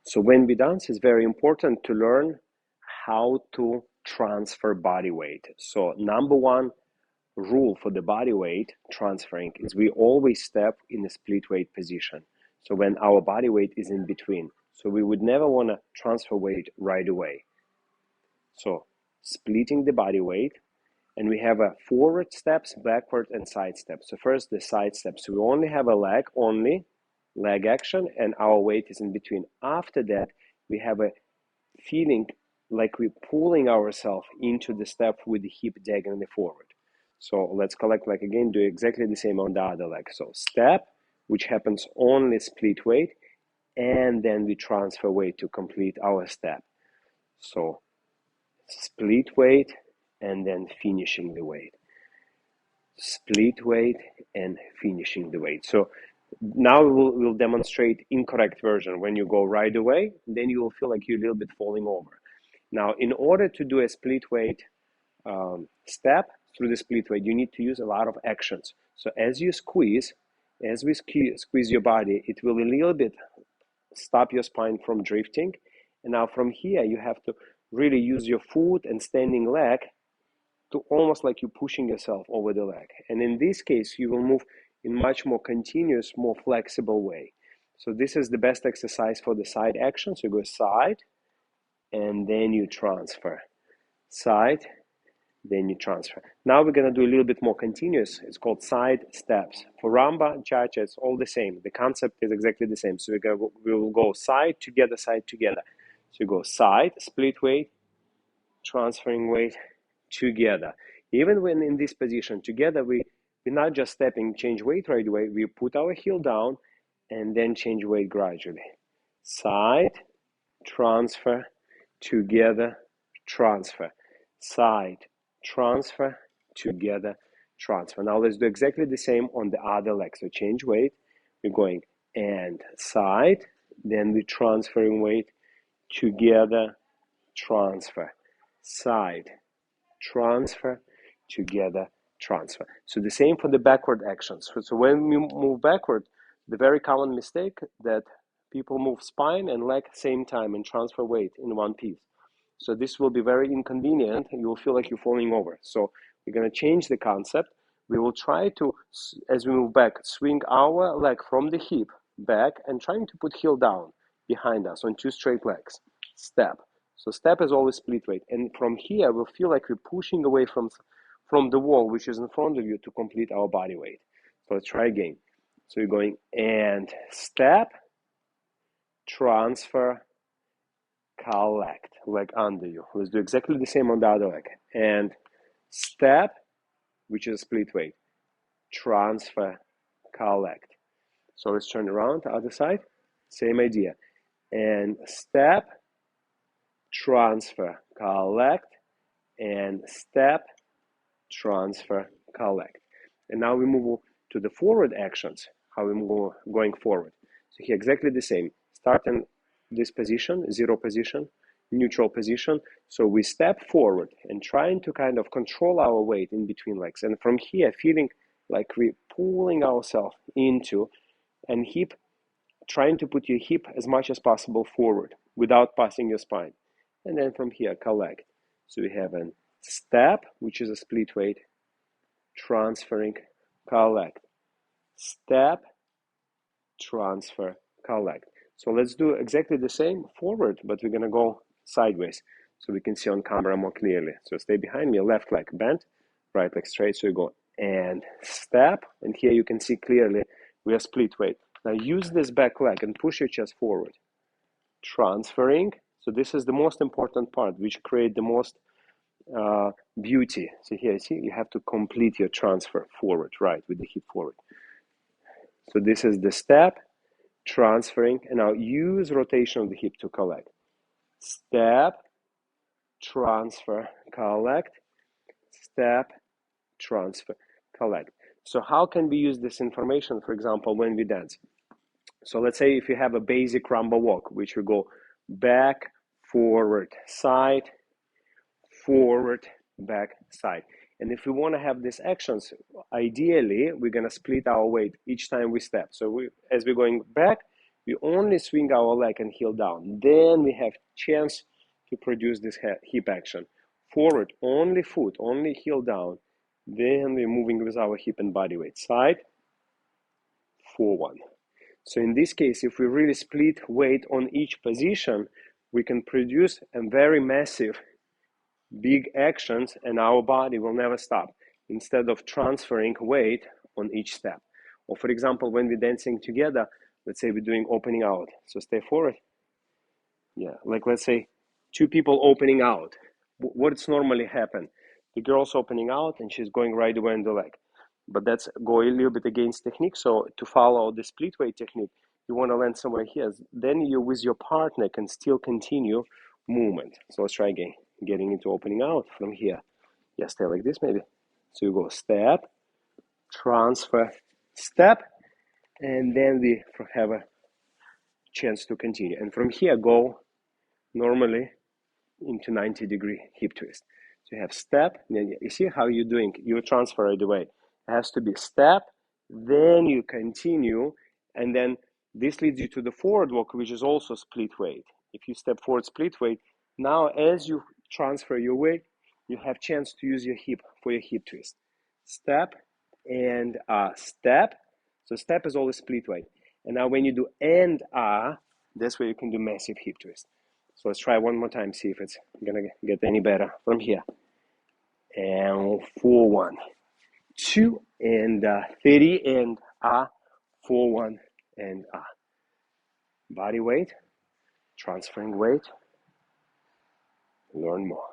So when we dance, it's very important to learn how to transfer body weight. So number one rule for the body weight transferring is we always step in a split weight position. So when our body weight is in between. So we would never want to transfer weight right away. So splitting the body weight, and we have a forward steps, backward, and side steps. So first the side steps. So we only have a leg action, and our weight is in between. After that, we have a feeling like we're pulling ourselves into the step with the hip diagonally forward. So let's collect, like again, do exactly the same on the other leg. So step, which happens only split weight, and then we transfer weight to complete our step. So split weight, and then finishing the weight. Split weight and finishing the weight. So now we'll demonstrate incorrect version. When you go right away, then you will feel like you're a little bit falling over. Now, in order to do a split weight step through the split weight, you need to use a lot of actions. So as you squeeze, as we squeeze your body, it will a little bit stop your spine from drifting. And now from here, you have to really use your foot and standing leg to almost like you're pushing yourself over the leg. And in this case, you will move in much more continuous, more flexible way. So this is the best exercise for the side action. So you go side, and then you transfer. Side, then you transfer. Now we're going to do a little bit more continuous. It's called side steps. For Ramba, Cha-Cha, it's all the same. The concept is exactly the same. So we will go side together, side together. So you go side, split weight, transferring weight, together. Even when in this position together, we're not just stepping, change weight right away. We put our heel down and then change weight gradually. Side, transfer, together, transfer. Side, transfer, together, transfer. Now let's do exactly the same on the other leg. So change weight. We're going and side, then we're transferring weight, together, transfer. Side, transfer, together, transfer. So the same for the backward actions. So when we move backward, the very common mistake that people move spine and leg same time and transfer weight in one piece. So this will be very inconvenient and you will feel like you're falling over. So we're going to change the concept. We will try to, as we move back, swing our leg from the hip back and trying to put heel down behind us on two straight legs. Step. So step is always split weight. And from here, we'll feel like we're pushing away from the wall, which is in front of you, to complete our body weight. So let's try again. So you're going and step, transfer, collect, leg under you. Let's do exactly the same on the other leg. And step, which is split weight, transfer, collect. So let's turn around to the other side. Same idea. And step, transfer, collect, and step, transfer, collect. And now we move to the forward actions, how we move going forward. So here exactly the same. Start in this position, zero position, neutral position. So we step forward and trying to kind of control our weight in between legs. And from here, feeling like we're pulling ourselves into and hip, trying to put your hip as much as possible forward without passing your spine. And then from here, collect. So we have a step, which is a split weight, transferring, collect. Step, transfer, collect. So let's do exactly the same forward, but we're going to go sideways so we can see on camera more clearly. So stay behind me, left leg bent, right leg straight. So you go and step, and here you can see clearly we are split weight. Now use this back leg and push your chest forward. Transferring. So this is the most important part, which create the most beauty. So here, see, you have to complete your transfer forward, right, with the hip forward. So this is the step, transferring, and now use rotation of the hip to collect. Step, transfer, collect, step, transfer, collect. So how can we use this information, for example, when we dance? So let's say if you have a basic rumba walk, which we go back, forward, side, forward, back, side. And if we want to have these actions, ideally, we're going to split our weight each time we step. So as we're going back, We only swing our leg and heel down. Then we have chance to produce this hip action. Forward, only foot, only heel down. Then we're moving with our hip and body weight. Side, 4-1. So in this case, if we really split weight on each position, we can produce a very massive, big actions, and our body will never stop, instead of transferring weight on each step. Or for example, when we're dancing together, let's say we're doing opening out. So stay forward. Yeah, like let's say two people opening out. What's normally happen? The girl's opening out and she's going right away on the leg. But that's go a little bit against technique. So to follow the split weight technique, you want to land somewhere here. Then you with your partner can still continue movement. So let's try again. Getting into opening out from here. Yeah, stay like this maybe. So you go step, transfer, step, and then we have a chance to continue. And from here, go normally into 90-degree hip twist. So you have step, then you see how you're doing. You transfer right away. It has to be step, then you continue, and then this leads you to the forward walk, which is also split weight. If you step forward, split weight, now as you transfer your weight, you have chance to use your hip for your hip twist. Step and step. So step is always split weight. And now when you do and that's where you can do massive hip twist. So let's try one more time, see if it's gonna get any better from here. And 4-1, 2 and 30 and 4-1 and body weight, transferring weight, learn more.